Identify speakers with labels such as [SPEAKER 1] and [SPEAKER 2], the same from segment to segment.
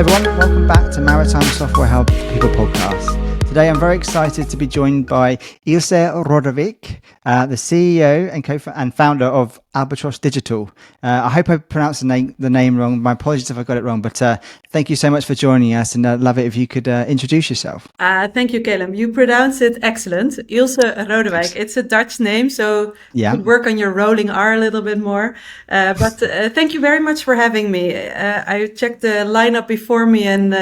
[SPEAKER 1] everyone, welcome back to Maritime SoftwareHub People Podcast. Today I'm very excited to be joined by Ilse Rodewijk, the CEO and founder of AlbatrosDigital. I hope I pronounced the name wrong. My apologies if I got it wrong, but thank you so much for joining us, and I'd love it if you could introduce yourself.
[SPEAKER 2] Thank you, Callum. You pronounce it excellent. Ilse Rodewijk. It's a Dutch name, so you could work on your rolling R a little bit more. But thank you very much for having me. I checked the lineup before me, and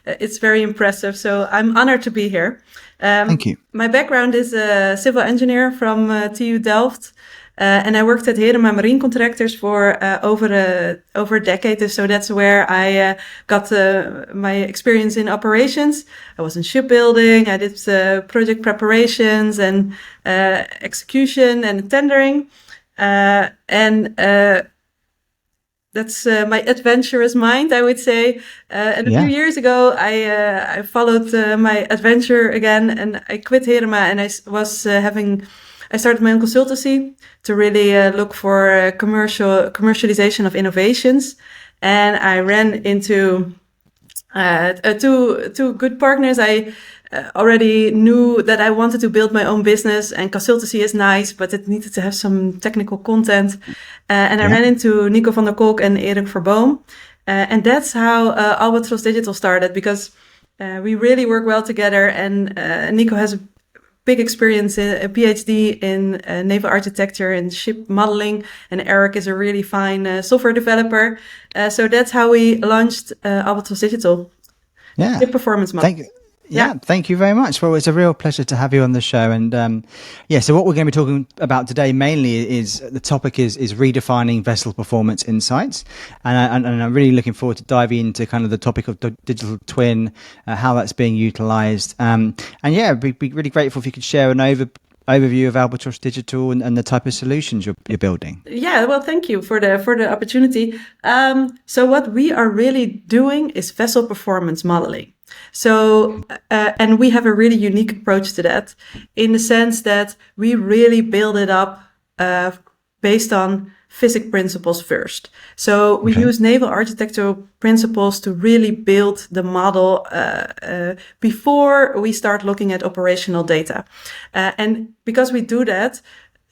[SPEAKER 2] it's very impressive. So I'm honored to be here.
[SPEAKER 1] Thank you.
[SPEAKER 2] My background is a civil engineer from TU Delft. And I worked at Heerema Marine Contractors for over a decade. So that's where I got my experience in operations. I was in shipbuilding. I did project preparations and execution and tendering. That's my adventurous mind, I would say. A few years ago, I followed my adventure again, and I quit Heerema, and I started my own consultancy to really look for commercialization of innovations. And I ran into two good partners. I already knew that I wanted to build my own business, and consultancy is nice, but it needed to have some technical content. I ran into Nico van der Kolk and Erik Verboom. And that's how AlbatrosDigital started, because we really work well together. And Nico has a big experience, a PhD in naval architecture and ship modeling, and Eric is a really fine software developer. So that's how we launched AlbatrosDigital.
[SPEAKER 1] Yeah,
[SPEAKER 2] ship performance model.
[SPEAKER 1] Thank you. Thank you very much. Well, it's a real pleasure to have you on the show. And so what we're going to be talking about today mainly is the topic is redefining vessel performance insights. And I'm really looking forward to diving into kind of the topic of digital twin, how that's being utilized. I'd be really grateful if you could share an overview of AlbatrosDigital and the type of solutions you're building.
[SPEAKER 2] Yeah, well, thank you for the opportunity. So what we are really doing is vessel performance modeling. So, and we have a really unique approach to that, in the sense that we really build it up based on physics principles first. So we use naval architectural principles to really build the model before we start looking at operational data. And because we do that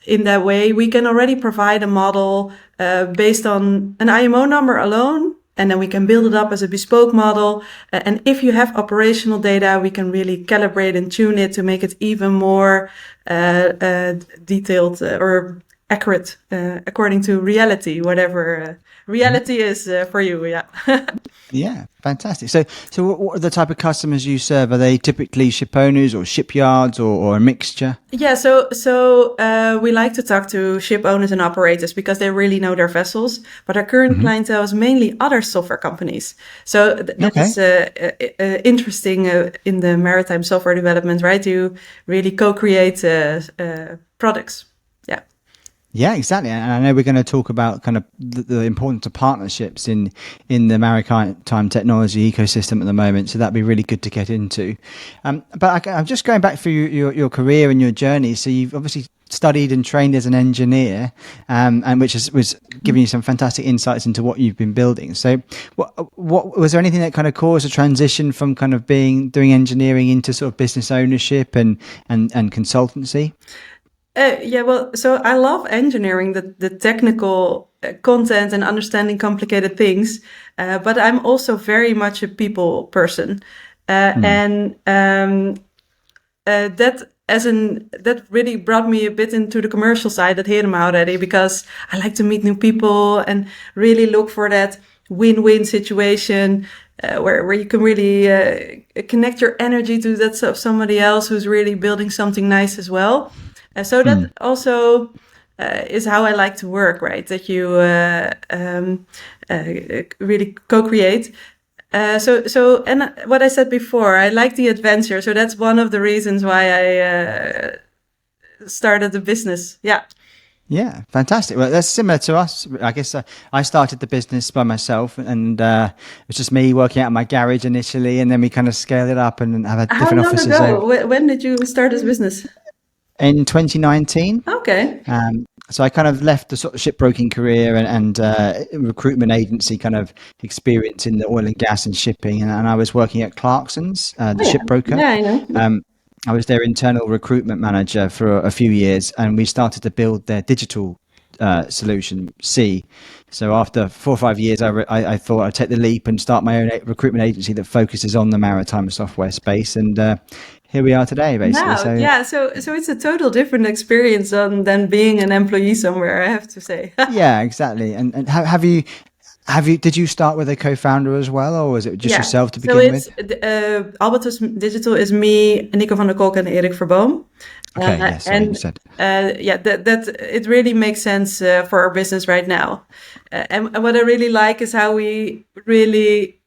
[SPEAKER 2] in that way, we can already provide a model based on an IMO number alone. And then we can build it up as a bespoke model. And if you have operational data, we can really calibrate and tune it to make it even more detailed or accurate according to reality, whatever reality is for you. Yeah.
[SPEAKER 1] Yeah, fantastic. So what are the type of customers you serve? Are they typically ship owners or shipyards or a mixture?
[SPEAKER 2] Yeah, so we like to talk to ship owners and operators because they really know their vessels. But our current clientele is mainly other software companies. So that is interesting in the maritime software development, right? To really co-create products. Yeah.
[SPEAKER 1] Yeah, exactly. And I know we're going to talk about kind of the importance of partnerships in the maritime technology ecosystem at the moment. So that'd be really good to get into. But I'm just going back through your career and your journey. So you've obviously studied and trained as an engineer, and which was giving you some fantastic insights into what you've been building. So what was there anything that kind of caused a transition from kind of doing engineering into sort of business ownership and consultancy?
[SPEAKER 2] So I love engineering, the technical content and understanding complicated things, but I'm also very much a people person, and that really brought me a bit into the commercial side at Heerema already, because I like to meet new people and really look for that win-win situation where you can really connect your energy to that of somebody else who's really building something nice as well. So that also is how I like to work, right? That you really co-create. And what I said before, I like the adventure. So that's one of the reasons why I started the business. Yeah.
[SPEAKER 1] Yeah, fantastic. Well, that's similar to us. I guess I started the business by myself, and it was just me working out of my garage initially, and then we kind of scaled it up and have different offices.
[SPEAKER 2] How long ago? When did you start this business?
[SPEAKER 1] In 2019.
[SPEAKER 2] Okay.
[SPEAKER 1] So I kind of left the sort of shipbroking career and recruitment agency kind of experience in the oil and gas and shipping, and I was working at Clarkson's, the
[SPEAKER 2] Oh yeah,
[SPEAKER 1] shipbroker.
[SPEAKER 2] yeah, I know.
[SPEAKER 1] I was their internal recruitment manager for a few years, and we started to build their digital solution, C. So after 4 or 5 years, I thought I'd take the leap and start my own recruitment agency that focuses on the maritime software space, and here we are today, basically.
[SPEAKER 2] Wow,
[SPEAKER 1] So
[SPEAKER 2] yeah, so it's a total different experience than being an employee somewhere, I have to say.
[SPEAKER 1] yeah, exactly. And did you start with a co-founder as well, or was it just
[SPEAKER 2] Yeah,
[SPEAKER 1] yourself to
[SPEAKER 2] so
[SPEAKER 1] begin
[SPEAKER 2] it's
[SPEAKER 1] with?
[SPEAKER 2] Albatros Digital is me, Nico van der Kolk, and Erik Verboom.
[SPEAKER 1] Okay, yes, sorry, you
[SPEAKER 2] And
[SPEAKER 1] said.
[SPEAKER 2] yeah, that it really makes sense for our business right now. And what I really like is how we really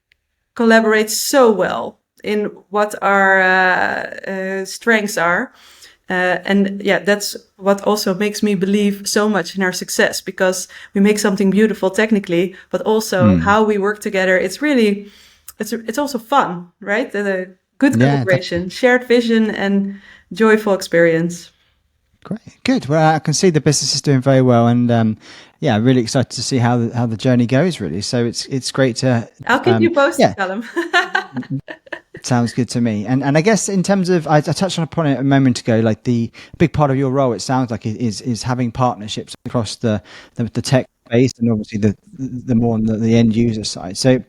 [SPEAKER 2] collaborate so well in what our strengths are. And yeah, that's what also makes me believe so much in our success, because we make something beautiful technically, but also how we work together. It's really, it's also fun, right? A good
[SPEAKER 1] Yeah, definitely.
[SPEAKER 2] collaboration, shared vision, and joyful experience.
[SPEAKER 1] Great, good. Well, I can see the business is doing very well, and yeah, really excited to see how the journey goes. Really, so it's great to,
[SPEAKER 2] I'll keep you posted,
[SPEAKER 1] yeah,
[SPEAKER 2] Callum.
[SPEAKER 1] sounds good to me. And I guess in terms of, I touched upon it a moment ago, like the big part of your role, it sounds like is having partnerships across the tech space, and obviously the more on the end user side. So,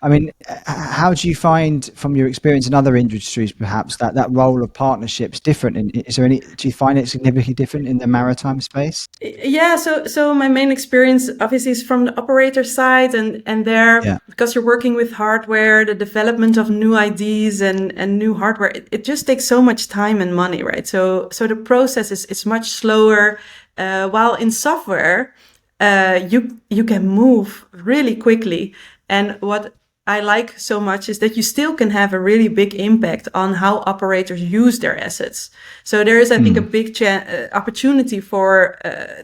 [SPEAKER 1] I mean, how do you find from your experience in other industries, perhaps that role of partnerships different? And is there any? Do you find it significantly different in the maritime space?
[SPEAKER 2] Yeah, so my main experience obviously is from the operator side, and there,
[SPEAKER 1] Yeah.
[SPEAKER 2] because you're working with hardware, the development of new IDs and new hardware, it just takes so much time and money, right? So the process is much slower. While in software, you can move really quickly, and what I like so much is that you still can have a really big impact on how operators use their assets. So there is, I think, a big opportunity for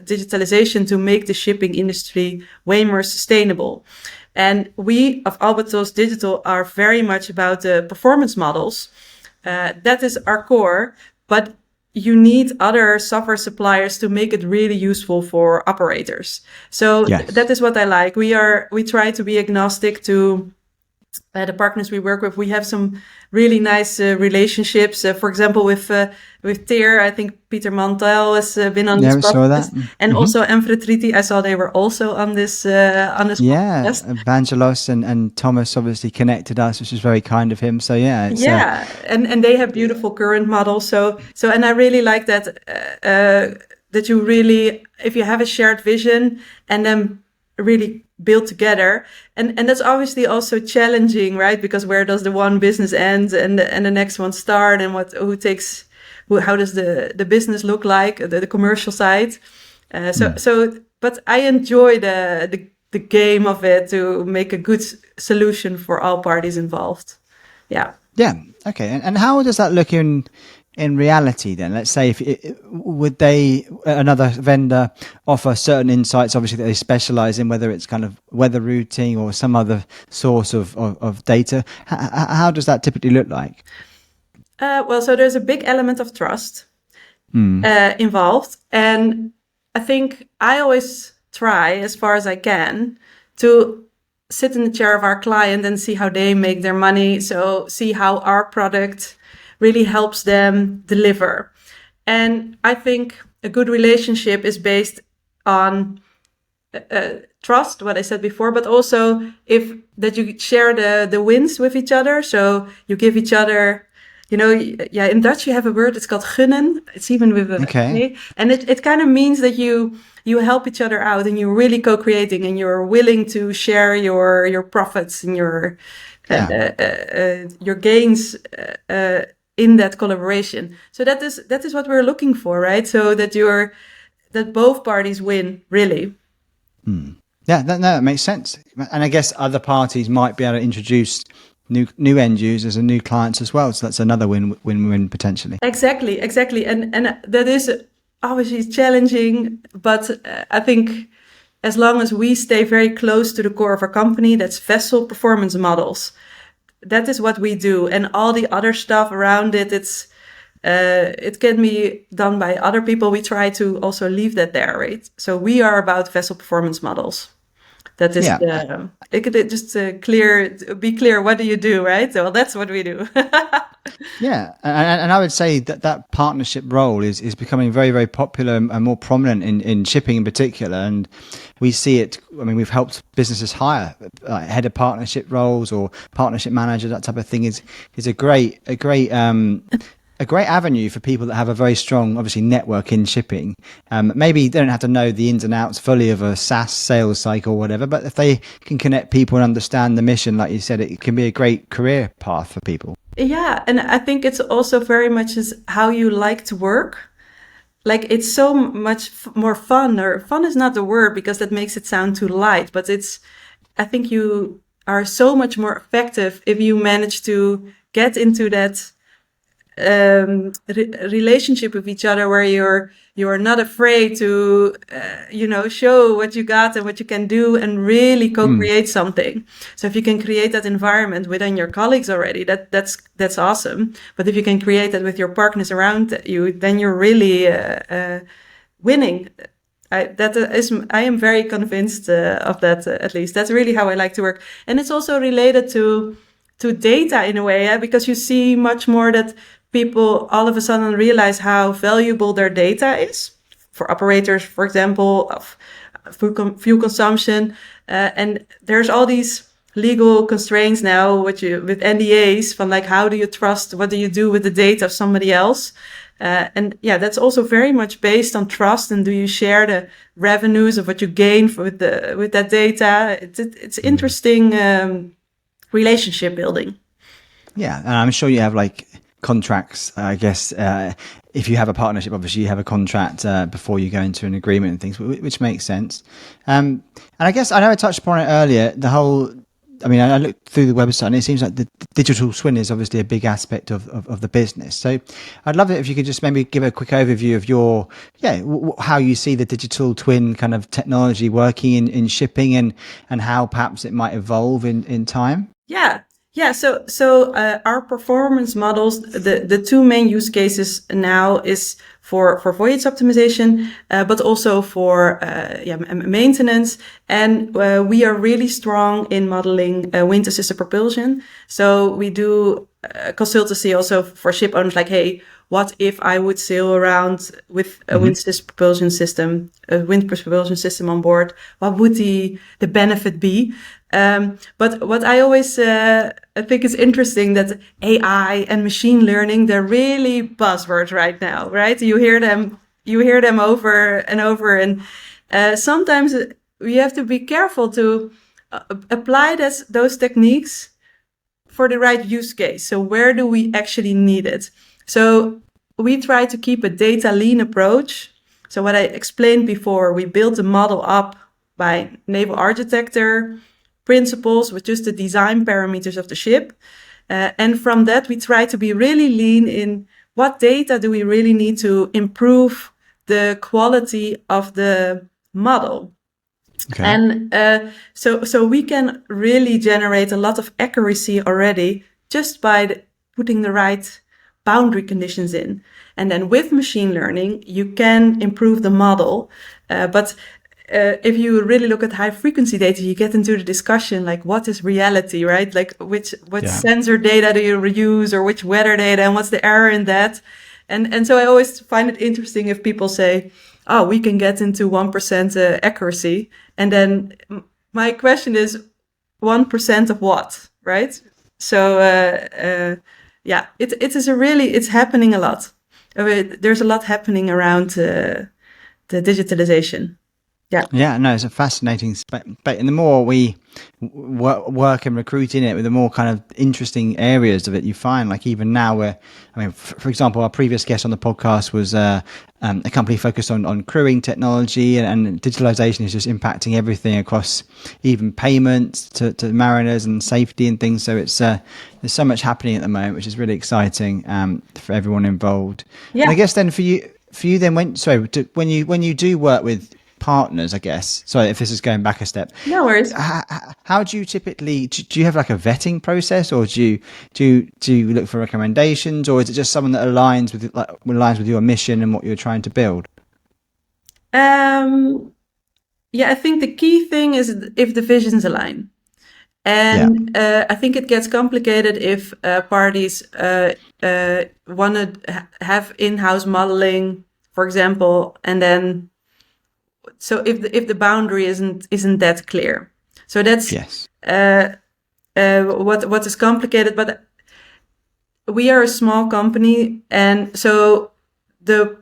[SPEAKER 2] digitalization to make the shipping industry way more sustainable. And we of Albatros Digital are very much about the performance models. That is our core, but you need other software suppliers to make it really useful for operators. So
[SPEAKER 1] Yes.
[SPEAKER 2] that is what I like. We try to be agnostic to the partners we work with. We have some really nice relationships. For example, with TIR, I think Peter Mantel has been on
[SPEAKER 1] Yeah,
[SPEAKER 2] this
[SPEAKER 1] we saw that.
[SPEAKER 2] podcast, and also Emfretriti. I saw they were also on this
[SPEAKER 1] Yeah,
[SPEAKER 2] podcast.
[SPEAKER 1] Evangelos and Thomas obviously connected us, which was very kind of him. So yeah, it's
[SPEAKER 2] Yeah, and they have beautiful current models. So and I really like that you really, if you have a shared vision and then really build together, and that's obviously also challenging, right? Because where does the one business end and the next one start, and how does the business look like, the commercial side? But I enjoy the game of it to make a good solution for all parties involved. Yeah.
[SPEAKER 1] yeah, okay. And how does that look in reality then? Let's say would another vendor offer certain insights, obviously that they specialize in, whether it's kind of weather routing or some other source of data. How does that typically look like?
[SPEAKER 2] Well, so there's a big element of trust involved, and I think I always try, as far as I can, to sit in the chair of our client and see how they make their money. So see how our product really helps them deliver. And I think a good relationship is based on trust, what I said before, but also that you share the wins with each other. So you give each other, yeah, in Dutch you have a word, it's called gunnen. It's even with a
[SPEAKER 1] Okay.
[SPEAKER 2] and it kind of means that you help each other out, and you're really co-creating, and you're willing to share your profits and your gains in that collaboration. So that is what we're looking for, right? So that both parties win, really.
[SPEAKER 1] Yeah, that makes sense. And I guess other parties might be able to introduce new end users and new clients as well. So that's another win potentially.
[SPEAKER 2] Exactly. And that is obviously challenging, but I think as long as we stay very close to the core of our company, that's vessel performance models. That is what we do, and all the other stuff around it. It can be done by other people. We try to also leave that there, right? So we are about vessel performance models. That is
[SPEAKER 1] Yeah.
[SPEAKER 2] it could just be clear. What do you do, right? So, well, that's what we do.
[SPEAKER 1] Yeah, and I would say that that partnership role is becoming very, very popular and more prominent in shipping in particular. And we see it. I mean, we've helped businesses hire head of partnership roles or partnership manager. That type of thing is a great avenue for people that have a very strong, obviously, network in shipping. Maybe they don't have to know the ins and outs fully of a SaaS sales cycle or whatever, but if they can connect people and understand the mission, like you said, it can be a great career path for people.
[SPEAKER 2] Yeah, and I think it's also very much is how you like to work. Like it's so much more fun, or fun is not the word because that makes it sound too light, but I think you are so much more effective if you manage to get into that relationship with each other where you're not afraid to show what you got and what you can do and really co-create something. So if you can create that environment within your colleagues already, that's awesome. But if you can create that with your partners around you, then you're really winning. I am very convinced of that. At least that's really how I like to work, and it's also related to data in a way, because you see much more that people all of a sudden realize how valuable their data is for operators, for example, of fuel consumption. And there's all these legal constraints now with NDAs from like, how do you trust? What do you do with the data of somebody else? And yeah, that's also very much based on trust. And do you share the revenues of what you gain with that data? It's interesting relationship building.
[SPEAKER 1] Yeah, and I'm sure you have like contracts, I guess. If you have a partnership, obviously you have a contract before you go into an agreement and things, which makes sense. And I guess I know I touched upon it earlier. I looked through the website and it seems like the digital twin is obviously a big aspect of the business. So I'd love it if you could just maybe give a quick overview of how you see the digital twin kind of technology working in shipping and how perhaps it might evolve in time.
[SPEAKER 2] Yeah. So our performance models, the two main use cases now is for voyage optimization, but also for maintenance. And we are really strong in modeling wind assisted propulsion. So we do consultancy also for ship owners, like, hey, what if I would sail around with a wind propulsion system on board? What would the benefit be? But what I always think is interesting that AI and machine learning, they're really buzzwords right now, right? You hear them over and over, and sometimes we have to be careful to apply those techniques for the right use case. So where do we actually need it? So we try to keep a data lean approach. So what I explained before, we built the model up by naval architecture principles with just the design parameters of the ship. And from that, we try to be really lean in what data do we really need to improve the quality of the model. Okay. And so we can really generate a lot of accuracy already just by putting the right boundary conditions in. And then with machine learning, you can improve the model. But if you really look at high frequency data, you get into the discussion like, what is reality, right? Like which sensor data do you use, or which weather data, and what's the error in that? And so I always find it interesting if people say, oh, we can get into 1% accuracy. And then my question is 1% of what, right? So it's happening a lot. There's a lot happening around the digitalization.
[SPEAKER 1] Yeah, no, it's a fascinating space. And the more we work and recruit in it, the more kind of interesting areas of it you find. Like even now, for example, our previous guest on the podcast was a company focused on crewing technology, and digitalization is just impacting everything across even payments to mariners and safety and things. So it's there's so much happening at the moment, which is really exciting for everyone involved. Yeah. And I guess then for you then when you do work with partners, I guess. Sorry if this is going back a step.
[SPEAKER 2] No worries.
[SPEAKER 1] How do you typically, do you have like a vetting process, or do you look for recommendations, or is it just someone that aligns with your mission and what you're trying to build?
[SPEAKER 2] Yeah, I think the key thing is if the visions align. And I think it gets complicated if parties want to have in-house modeling, for example, and then so if the boundary isn't that clear. So that's what is complicated. But we are a small company, and so the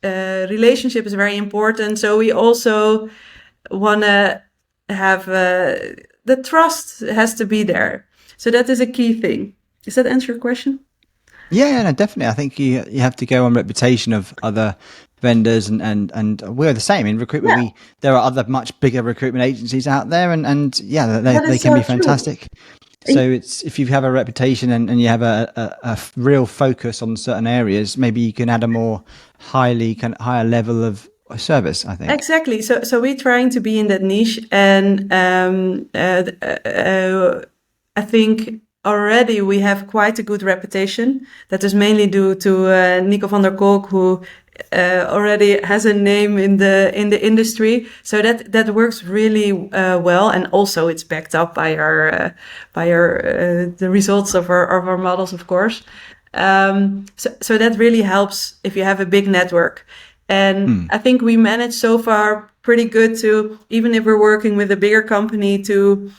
[SPEAKER 2] relationship is very important. So we also want to have the trust has to be there. So that is a key thing. Does that answer your question?
[SPEAKER 1] Yeah, no, definitely. I think you have to go on reputation of other vendors, and we're the same in recruitment. There are other much bigger recruitment agencies out there, and they can be fantastic. So it's, if you have a reputation and you have a real focus on certain areas, maybe you can add a more higher level of service, I think.
[SPEAKER 2] Exactly. So we're trying to be in that niche, and I think already we have quite a good reputation. That is mainly due to Nico van der Kolk, who already has a name in the industry. So that works really well, and also it's backed up by our the results of our models, of course. So that really helps if you have a big network. And I think we managed so far pretty good to, even if we're working with a bigger company, to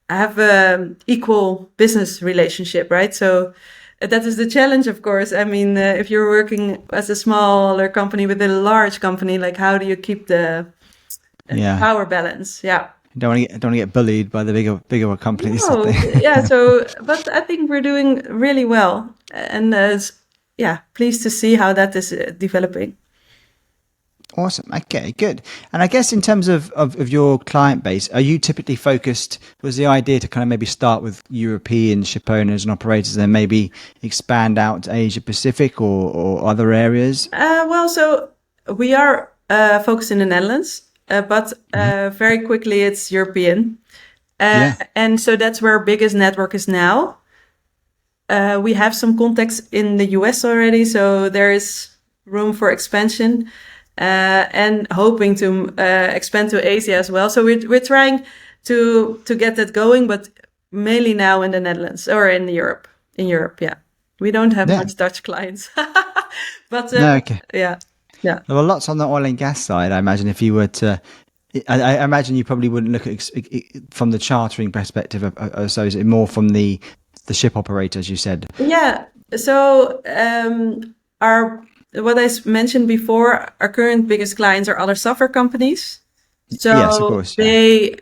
[SPEAKER 2] have a equal business relationship, right? So that is the challenge, of course. I mean, if you're working as a smaller company with a large company, like how do you keep the power balance? Yeah.
[SPEAKER 1] You don't want to get bullied by the bigger companies.
[SPEAKER 2] No, yeah. So, but I think we're doing really well, and pleased to see how that is developing.
[SPEAKER 1] Awesome. Okay, good. And I guess in terms of your client base, are you typically focused, was the idea to kind of maybe start with European ship owners and operators and then maybe expand out to Asia Pacific or other areas?
[SPEAKER 2] Well, so we are focused in the Netherlands, but very quickly it's European. And so that's where our biggest network is now. We have some contacts in the US already, so there is room for expansion. And hoping to expand to Asia as well. So we're trying to get that going, but mainly now in the Netherlands or in Europe. In Europe, yeah. We don't have much Dutch clients, but yeah. There
[SPEAKER 1] were lots on the oil and gas side. I imagine if you were to, I imagine you probably wouldn't look at from the chartering perspective. So is it more from the ship operators? You said.
[SPEAKER 2] Yeah. So what I mentioned before, our current biggest clients are other software companies. So
[SPEAKER 1] yes, of course,
[SPEAKER 2] they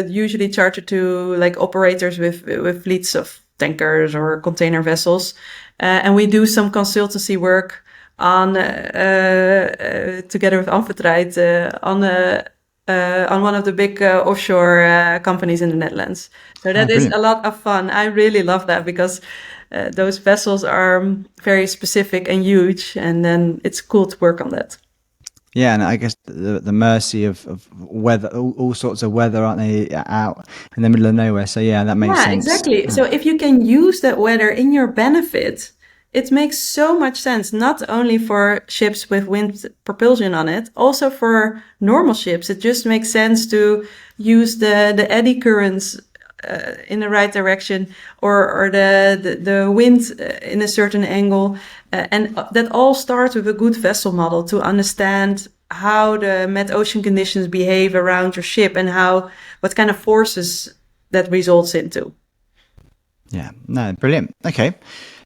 [SPEAKER 2] usually charter to like operators with fleets of tankers or container vessels. And we do some consultancy work on together with Amphitryde on one of the big offshore companies in the Netherlands. So that is a lot of fun. I really love that because those vessels are very specific and huge, and then it's cool to work on that.
[SPEAKER 1] Yeah, and I guess the mercy of weather, all sorts of weather, aren't they, out in the middle of nowhere? So yeah, that makes sense.
[SPEAKER 2] Yeah, exactly. So if you can use that weather in your benefit, it makes so much sense, not only for ships with wind propulsion on it, also for normal ships. It just makes sense to use the eddy currents in the right direction, or the wind in a certain angle, and that all starts with a good vessel model to understand how the met-ocean conditions behave around your ship and what kind of forces that results into.
[SPEAKER 1] Yeah, no, brilliant. Okay.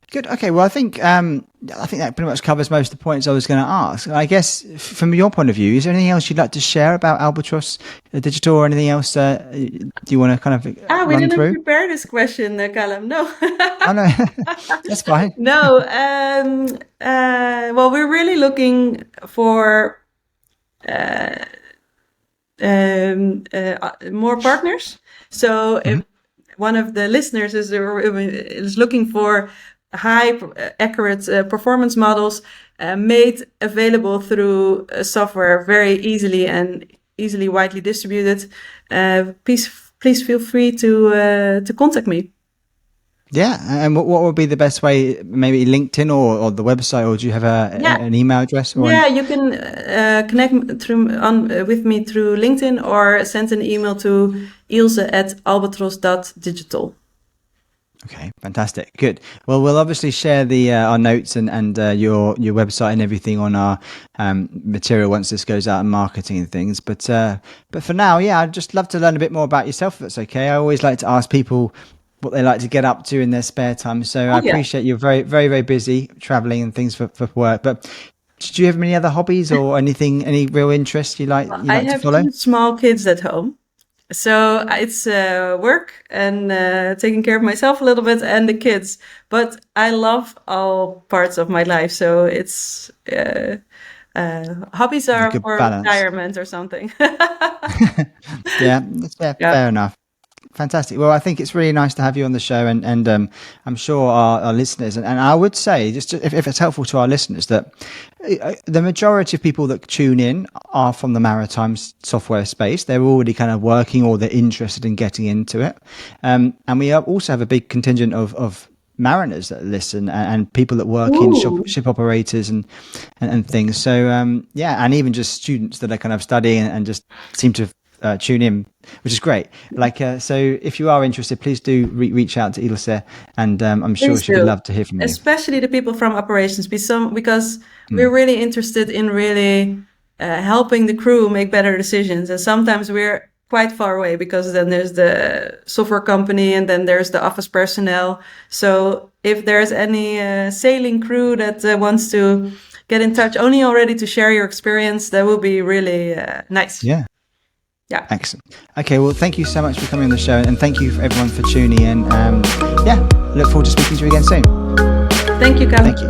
[SPEAKER 1] Good. Okay. Well, I think that pretty much covers most of the points I was going to ask. I guess from your point of view, is there anything else you'd like to share about Albatros Digital or anything else do you want to kind of run
[SPEAKER 2] we didn't
[SPEAKER 1] through?
[SPEAKER 2] Prepare this question, Callum. No.
[SPEAKER 1] Oh, no. That's fine.
[SPEAKER 2] No. Well, we're really looking for more partners. So if one of the listeners is looking for accurate performance models made available through software very easily and easily widely distributed, please feel free to contact me.
[SPEAKER 1] Yeah, and what would be the best way? Maybe LinkedIn or the website, or do you have an email address?
[SPEAKER 2] You can connect with me through LinkedIn or send an email to Ilse@albatrosDigital.
[SPEAKER 1] Okay, fantastic, good. Well, we'll obviously share the our notes and your website and everything on our material once this goes out in marketing and things. But for now, yeah, I'd just love to learn a bit more about yourself, if that's okay. I always like to ask people what they like to get up to in their spare time. So I appreciate you're very, very, very busy traveling and things for work. But do you have any other hobbies or any real interests you like to follow?
[SPEAKER 2] I have 2 small kids at home. So it's work and taking care of myself a little bit and the kids. But I love all parts of my life. So it's hobbies are for retirement or something.
[SPEAKER 1] Yeah, fair enough. Fantastic. Well, I think it's really nice to have you on the show, and I'm sure our listeners, and I would say, just if it's helpful to our listeners, that the majority of people that tune in are from the maritime software space. They're already kind of working or they're interested in getting into it. And we also have a big contingent of mariners that listen and people that work in ship operators and things. So, yeah, and even just students that are kind of studying and just seem to tune in, which is great. So if you are interested, please do reach out to Ilse, and I'm sure she would love to hear from you.
[SPEAKER 2] Especially the people from operations, because we're really interested in really helping the crew make better decisions. And sometimes we're quite far away because then there's the software company and then there's the office personnel. So if there's any sailing crew that wants to get in touch already to share your experience, that will be really nice.
[SPEAKER 1] Yeah, excellent. Okay, well, thank you so much for coming on the show, and thank you for everyone for tuning in. Look forward to speaking to you again soon.
[SPEAKER 2] Thank you, Callum.
[SPEAKER 1] Thank you.